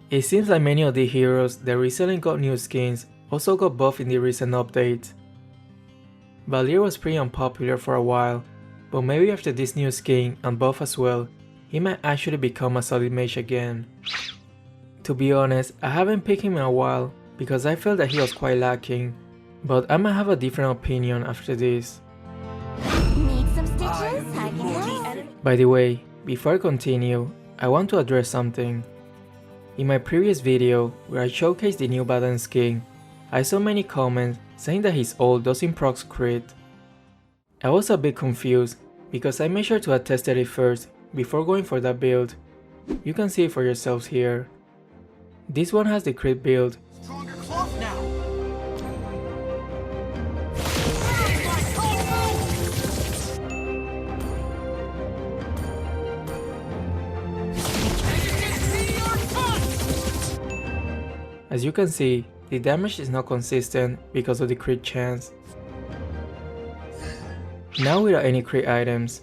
It seems like many of the heroes that recently got new skins also got buffed in the recent update. Valier was pretty unpopular for a while, but maybe after this new skin and buff as well, he might actually become a solid mage again. To be honest, I haven't picked him in a while because I felt that he was quite lacking, but I might have a different opinion after this. Need some stitches? I can help. By the way, before I continue, I want to address something. In my previous video, where I showcased the new Badan skin, I saw many comments saying that his ult doesn't proc crit. I was a bit confused because I made sure to have tested it first before going for that build. You can see it for yourselves here. This one has the crit build. Stronger cloth now. As you can see, the damage is not consistent because of the crit chance. Now without any crit items,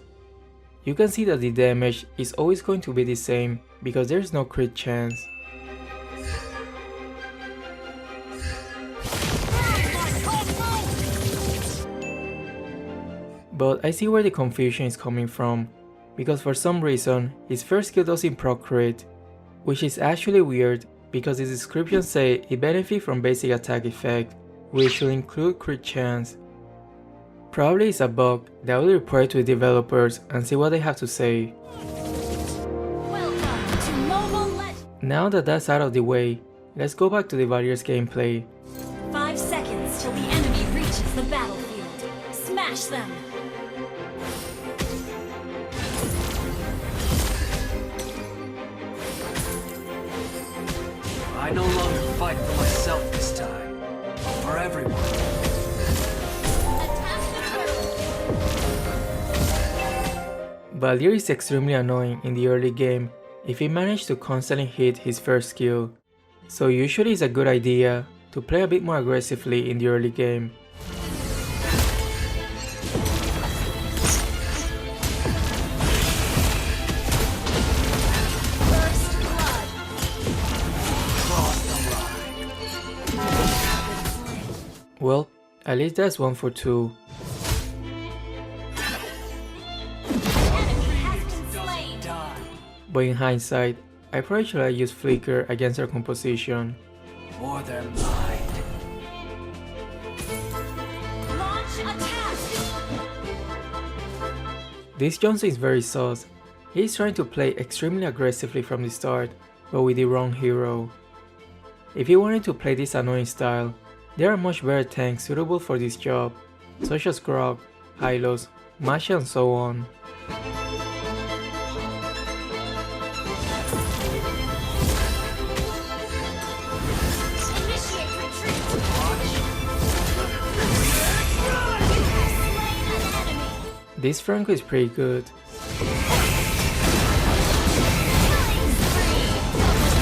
you can see that the damage is always going to be the same because there is no crit chance. But I see where the confusion is coming from, because for some reason his first skill doesn't proc crit, which is actually weird because the description say it benefits from basic attack effect, which should include crit chance. Probably it's a bug that I will report to the developers and see what they have to say. Welcome to Mobile Legends. Now that that's out of the way, let's go back to the Valier's gameplay. 5 seconds till the enemy reaches the battlefield. Smash them. I no longer fight for myself this time, but for everyone. Valier is extremely annoying in the early game if he managed to constantly hit his first skill, so usually it's a good idea to play a bit more aggressively in the early game. First blood. Well, at least that's 1 for 2. Enemy has been slain. Die. But in hindsight, I probably should have used Flicker against her composition. Or their mind. Launch attack. This Johnson is very sus. He's trying to play extremely aggressively from the start, but with the wrong hero. If you wanted to play this annoying style, there are much better tanks suitable for this job, such as Grog, Hylos, Masha and so on. Initiate retreat. Slain an enemy. This Franco is pretty good. Killing spree. Double kill.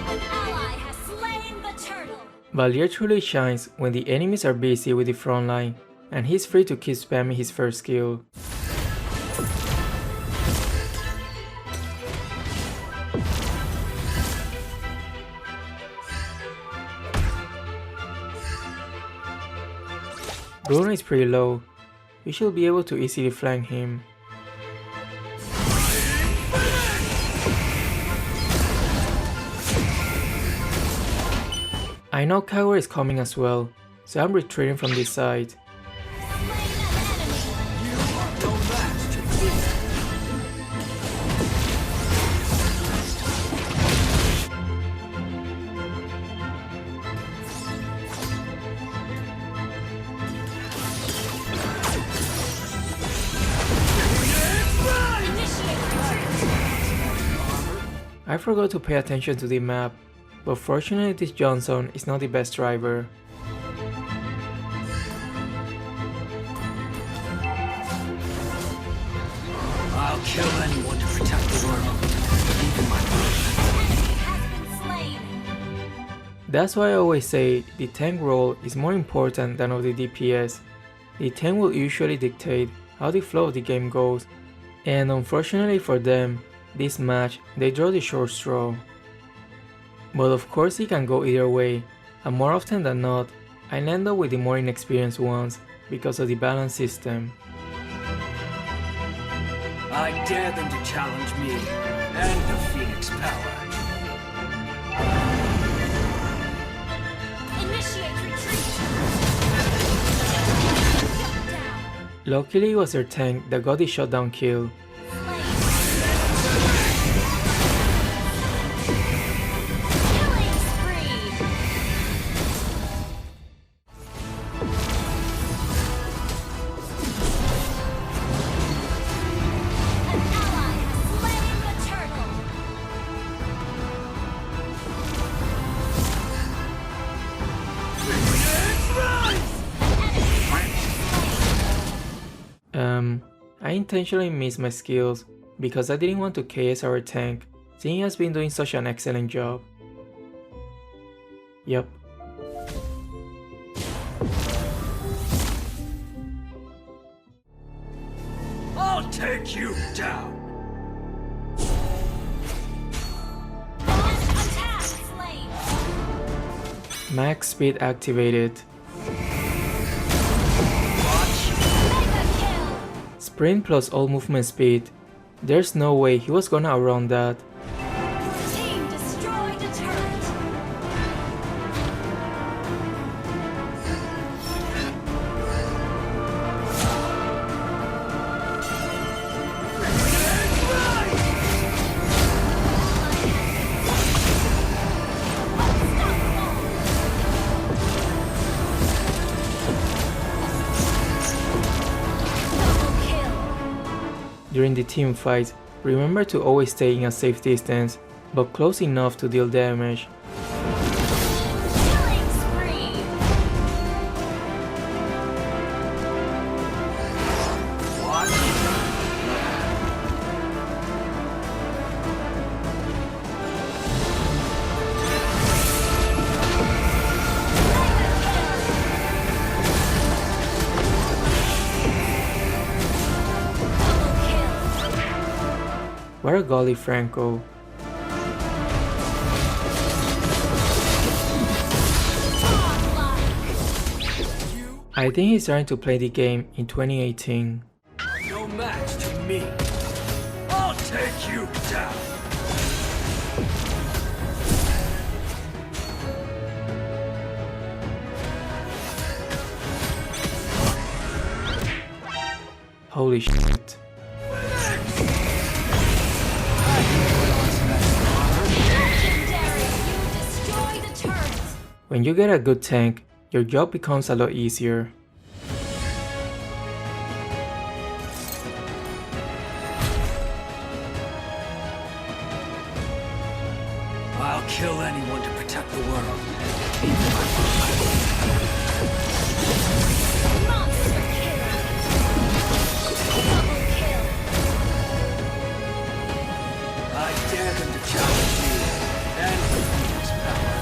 An ally has slain the turtle. Valier truly shines when the enemies are busy with the front line, and he's free to keep spamming his first skill. Bruno is pretty low, we should be able to easily flank him. I know Kawa is coming as well, so I'm retreating from this side. Slain an enemy. You are no match to me. Initiate retreat. I forgot to pay attention to the map, but fortunately this Johnson is not the best driver. I'll kill anyone to protect the world. Even my brother. Enemy has been slain. That's why I always say the tank role is more important than of the DPS. The tank will usually dictate how the flow of the game goes, and unfortunately for them, this match they draw the short straw. But of course it can go either way, and more often than not, I end up with the more inexperienced ones because of the balance system. I dare them to challenge me and the Phoenix power. Initiate retreat. Shut down. Luckily it was their tank that got the shutdown kill. Killing spree. An ally has slain the turtle. I intentionally missed my skills because I didn't want to KS our tank, since he has been doing such an excellent job. Yup. I'll take you down. Launch attack slain. Max speed activated. Mega kill. Sprint plus all movement speed. There's no way he was gonna outrun that. Your team destroyed a turret. Double kill. During the team fight, remember to always stay in a safe distance, but close enough to deal damage. Killing spree. Double kill. What a golly Franco. I think he's starting to play the game in 2018. No match to me. I'll take you down. Holy shit. Legendary. You destroyed a turret. When you get a good tank, your job becomes a lot easier. I'll kill anyone to protect the world. Monster kill. Double kill. I dare them to challenge me and the Phoenix power.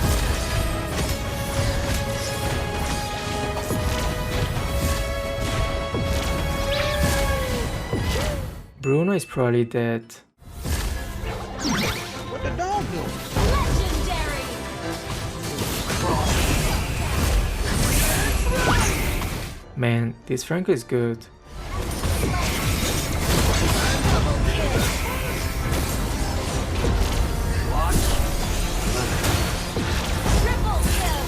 Bruno is probably dead. Legendary. Man, this Franco is good. Double kill. Triple kill.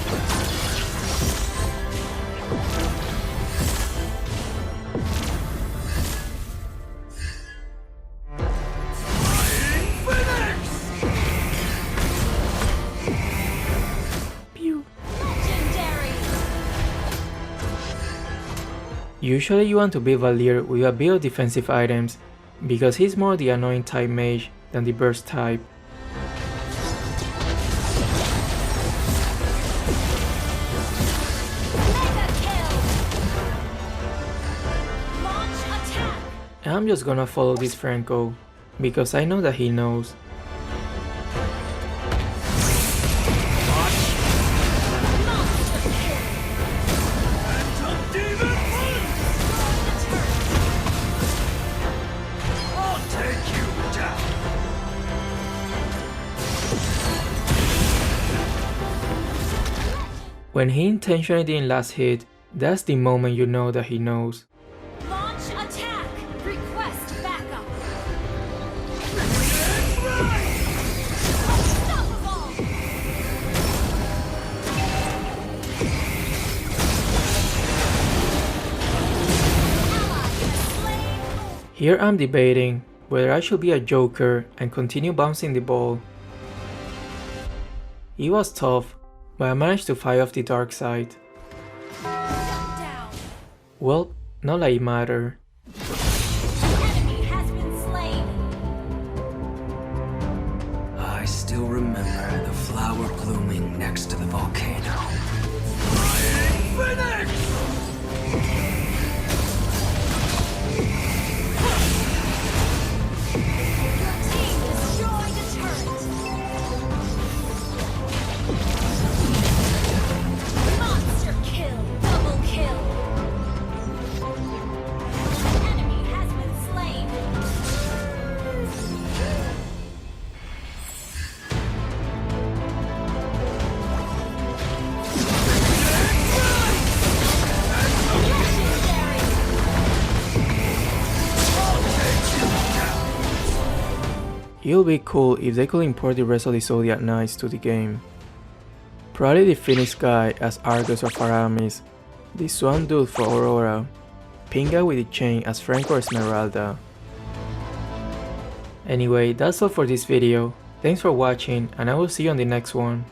Pew. Legendary. Usually you want to beat Valier with a bit of defensive items, because he's more the annoying type mage than the burst type. Mega kill. Launch attack. And I'm just gonna follow this Franco, because I know that he knows. Monster kill. Demon Punch! The turret. I'll take you down. When he intentionally didn't last hit, that's the moment you know that he knows. Launch attack! Request backup! Unstoppable! Here I'm debating whether I should be a Joker and continue bouncing the ball. It was tough, but I managed to fight off the dark side. Down. Well, not like it mattered. Enemy has been slain. I still remember the flower blooming next to the volcano. Phoenix! Your team destroyed a turret. Monster kill! Double kill! Enemy has been slain. Legendary! It'll be cool if they could import the rest of the Zodiac Knights to the game. Probably the Phoenix guy as Argus or Faramis, the Swan dude for Aurora, Pinga with the chain as Frank or Esmeralda. Anyway, that's all for this video. Thanks for watching and I will see you on the next one.